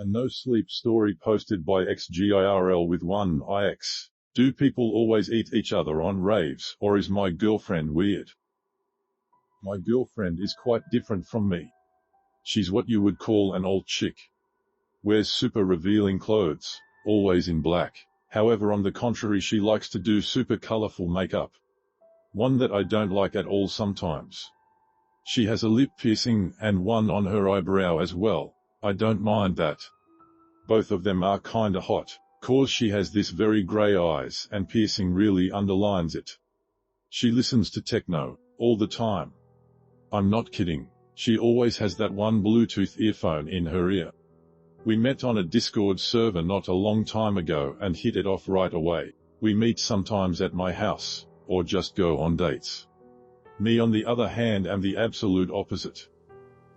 A no-sleep story posted by 𝑥𝑔𝑖𝑟𝑙 with 1ix. Do people always eat each other on raves, or is my girlfriend weird? My girlfriend is quite different from me. She's what you would call an old chick. Wears super revealing clothes, always in black. However, on the contrary, she likes to do super colorful makeup. One that I don't like at all sometimes. She has a lip piercing and one on her eyebrow as well. I don't mind that. Both of them are kinda hot, 'cause she has this very grey eyes and piercing really underlines it. She listens to techno all the time. I'm not kidding. She always has that one Bluetooth earphone in her ear. We met on a Discord server not a long time ago and hit it off right away. We meet sometimes at my house, or just go on dates. Me on the other hand am the absolute opposite.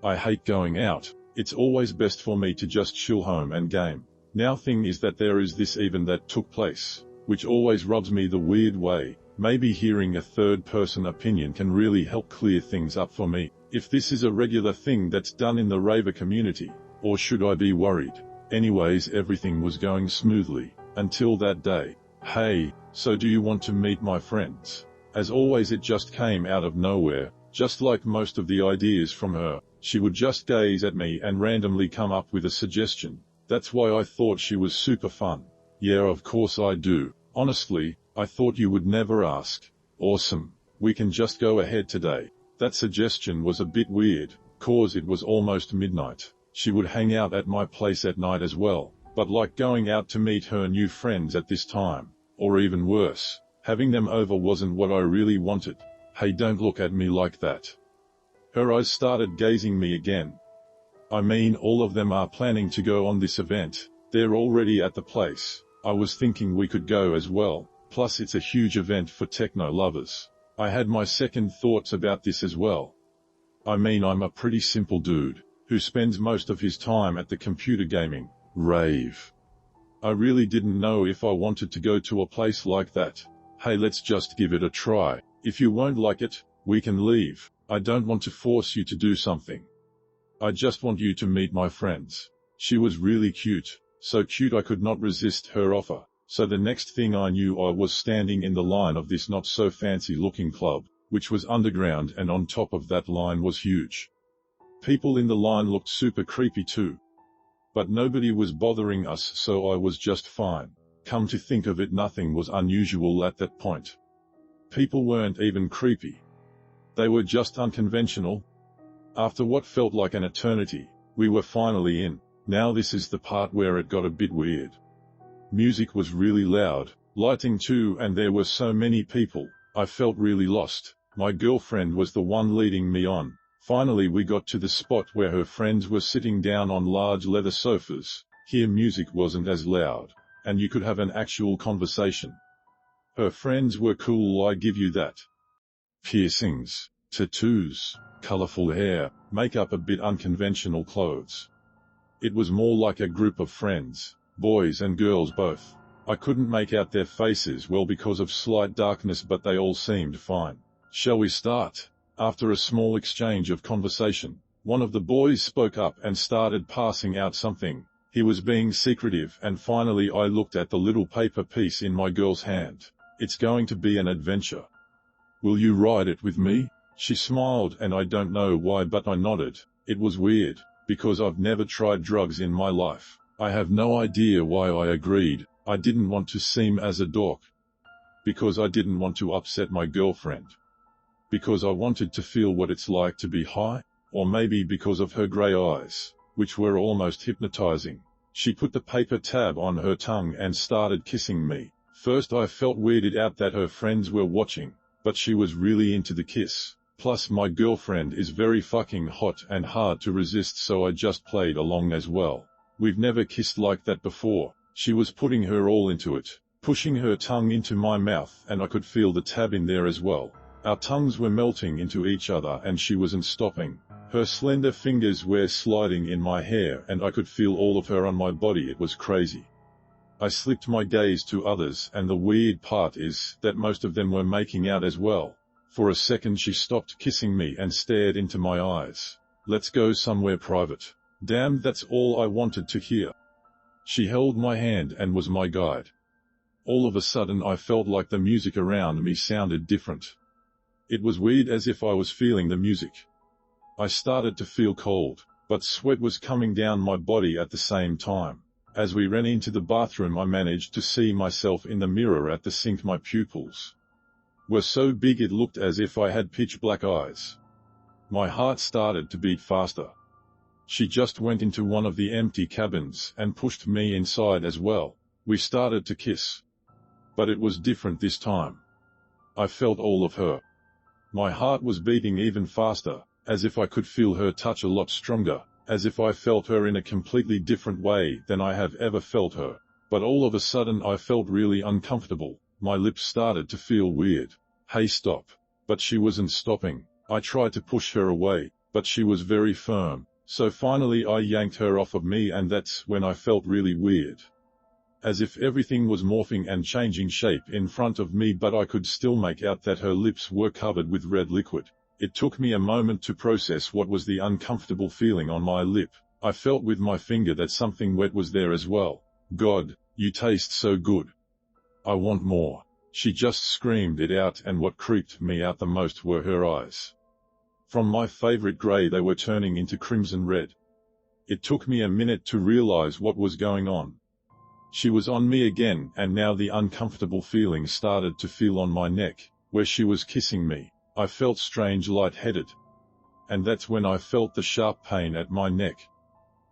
I hate going out. It's always best for me to just chill home and game. Now thing is that there is this event that took place, which always rubs me the weird way. Maybe hearing a third-person opinion can really help clear things up for me. If this is a regular thing that's done in the raver community, or should I be worried? Anyways, everything was going smoothly, until that day. Hey, so do you want to meet my friends? As always, it just came out of nowhere, just like most of the ideas from her. She would just gaze at me and randomly come up with a suggestion. That's why I thought she was super fun. Yeah, of course I do. Honestly, I thought you would never ask. Awesome. We can just go ahead today. That suggestion was a bit weird, 'cause it was almost midnight. She would hang out at my place at night as well, but like going out to meet her new friends at this time, or even worse, having them over wasn't what I really wanted. Hey, don't look at me like that. Her eyes started gazing me again. I mean, all of them are planning to go on this event. They're already at the place. I was thinking we could go as well. Plus it's a huge event for techno lovers. I had my second thoughts about this as well. I mean, I'm a pretty simple dude, who spends most of his time at the computer gaming rave. I really didn't know if I wanted to go to a place like that. Hey, let's just give it a try. If you won't like it, we can leave. I don't want to force you to do something. I just want you to meet my friends. She was really cute, so cute I could not resist her offer. So the next thing I knew, I was standing in the line of this not so fancy looking club, which was underground, and on top of that line was huge. People in the line looked super creepy too. But nobody was bothering us, so I was just fine. Come to think of it, nothing was unusual at that point. People weren't even creepy. They were just unconventional. After what felt like an eternity, we were finally in. Now this is the part where it got a bit weird. Music was really loud, lighting too, and there were so many people. I felt really lost. My girlfriend was the one leading me on. Finally we got to the spot where her friends were sitting down on large leather sofas. Here music wasn't as loud, and you could have an actual conversation. Her friends were cool, I give you that. Piercings, tattoos, colorful hair, makeup, a bit unconventional clothes. It was more like a group of friends, boys and girls both. I couldn't make out their faces well because of slight darkness, but they all seemed fine. Shall we start? After a small exchange of conversation, one of the boys spoke up and started passing out something. He was being secretive, and finally I looked at the little paper piece in my girl's hand. It's going to be an adventure. Will you ride it with me? She smiled, and I don't know why, but I nodded. It was weird, because I've never tried drugs in my life. I have no idea why I agreed. I didn't want to seem as a dork. Because I didn't want to upset my girlfriend. Because I wanted to feel what it's like to be high, or maybe because of her grey eyes, which were almost hypnotizing. She put the paper tab on her tongue and started kissing me. First I felt weirded out that her friends were watching, but she was really into the kiss. Plus my girlfriend is very fucking hot and hard to resist, so I just played along as well. We've never kissed like that before. She was putting her all into it, pushing her tongue into my mouth, and I could feel the tab in there as well. Our tongues were melting into each other and she wasn't stopping. Her slender fingers were sliding in my hair and I could feel all of her on my body. It was crazy. I slipped my gaze to others, and the weird part is that most of them were making out as well. For a second she stopped kissing me and stared into my eyes. Let's go somewhere private. Damn, that's all I wanted to hear. She held my hand and was my guide. All of a sudden I felt like the music around me sounded different. It was weird, as if I was feeling the music. I started to feel cold, but sweat was coming down my body at the same time. As we ran into the bathroom, I managed to see myself in the mirror at the sink. My pupils were so big it looked as if I had pitch black eyes. My heart started to beat faster. She just went into one of the empty cabins and pushed me inside as well. We started to kiss. But it was different this time. I felt all of her. My heart was beating even faster, as if I could feel her touch a lot stronger, as if I felt her in a completely different way than I have ever felt her. But all of a sudden I felt really uncomfortable. My lips started to feel weird. Hey, stop. But she wasn't stopping. I tried to push her away, but she was very firm. So finally I yanked her off of me, and that's when I felt really weird. As if everything was morphing and changing shape in front of me, but I could still make out that her lips were covered with red liquid. It took me a moment to process what was the uncomfortable feeling on my lip. I felt with my finger that something wet was there as well. God, you taste so good. I want more. She just screamed it out, and what creeped me out the most were her eyes. From my favorite gray they were turning into crimson red. It took me a minute to realize what was going on. She was on me again, and now the uncomfortable feeling started to feel on my neck, where she was kissing me. I felt strange, lightheaded. And that's when I felt the sharp pain at my neck.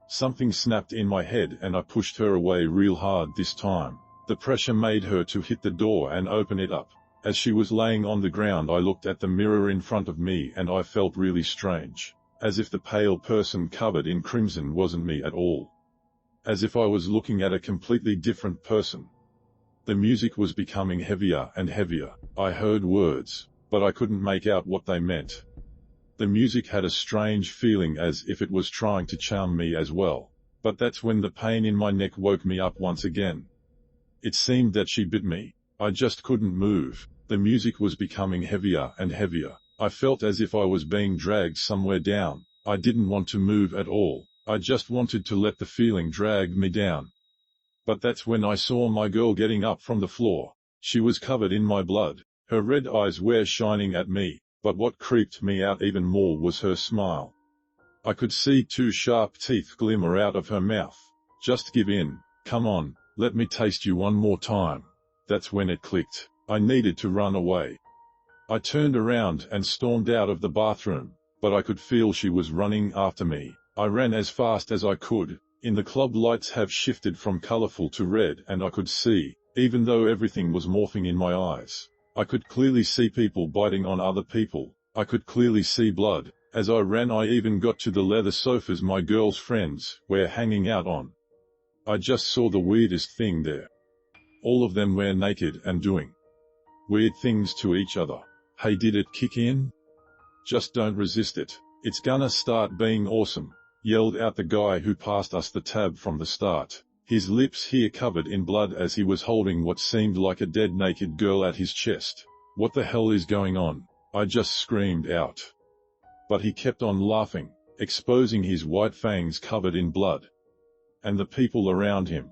Something snapped in my head and I pushed her away real hard this time. The pressure made her to hit the door and open it up. As she was laying on the ground, I looked at the mirror in front of me and I felt really strange. As if the pale person covered in crimson wasn't me at all. As if I was looking at a completely different person. The music was becoming heavier and heavier. I heard words, but I couldn't make out what they meant. The music had a strange feeling, as if it was trying to charm me as well. But that's when the pain in my neck woke me up once again. It seemed that she bit me. I just couldn't move. The music was becoming heavier and heavier. I felt as if I was being dragged somewhere down. I didn't want to move at all. I just wanted to let the feeling drag me down. But that's when I saw my girl getting up from the floor. She was covered in my blood. Her red eyes were shining at me, but what creeped me out even more was her smile. I could see 2 sharp teeth glimmer out of her mouth. Just give in. Come on, let me taste you one more time. That's when it clicked. I needed to run away. I turned around and stormed out of the bathroom, but I could feel she was running after me. I ran as fast as I could. In the club, lights have shifted from colorful to red, and I could see, even though everything was morphing in my eyes. I could clearly see people biting on other people. I could clearly see blood. As I ran, I even got to the leather sofas my girl's friends were hanging out on. I just saw the weirdest thing there. All of them were naked and doing weird things to each other. Hey, did it kick in? Just don't resist it. It's gonna start being awesome, yelled out the guy who passed us the tab from the start. His lips here covered in blood as he was holding what seemed like a dead naked girl at his chest. What the hell is going on? I just screamed out. But he kept on laughing, exposing his white fangs covered in blood. And the people around him.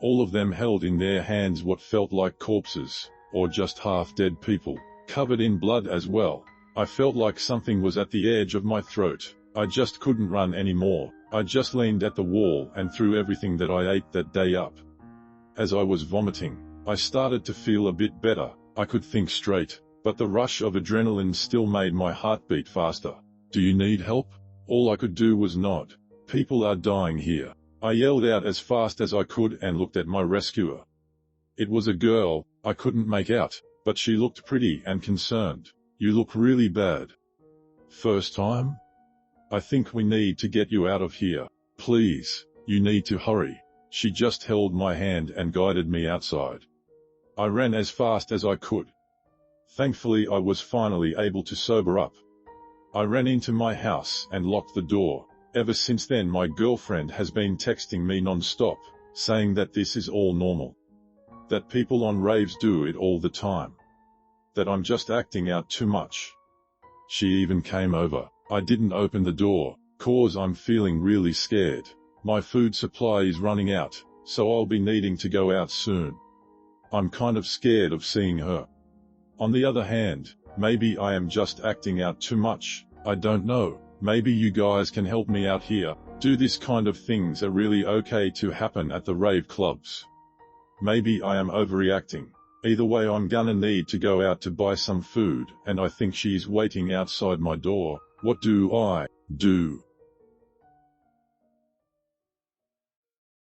All of them held in their hands what felt like corpses, or just half-dead people, covered in blood as well. I felt like something was at the edge of my throat. I just couldn't run anymore. I just leaned at the wall and threw everything that I ate that day up. As I was vomiting, I started to feel a bit better. I could think straight, but the rush of adrenaline still made my heart beat faster. Do you need help? All I could do was nod. People are dying here. I yelled out as fast as I could and looked at my rescuer. It was a girl. I couldn't make out, but she looked pretty and concerned. You look really bad. First time? I think we need to get you out of here. Please, you need to hurry. She just held my hand and guided me outside. I ran as fast as I could. Thankfully, I was finally able to sober up. I ran into my house and locked the door. Ever since then, my girlfriend has been texting me non-stop, saying that this is all normal. That people on raves do it all the time. That I'm just acting out too much. She even came over. I didn't open the door, 'Cause I'm feeling really scared. My food supply is running out, so I'll be needing to go out soon. I'm kind of scared of seeing her. On the other hand, maybe I am just acting out too much, I don't know. Maybe you guys can help me out here. Do this kind of things are really okay to happen at the rave clubs? Maybe I am overreacting. Either way, I'm gonna need to go out to buy some food, and I think she's waiting outside my door. What do I do?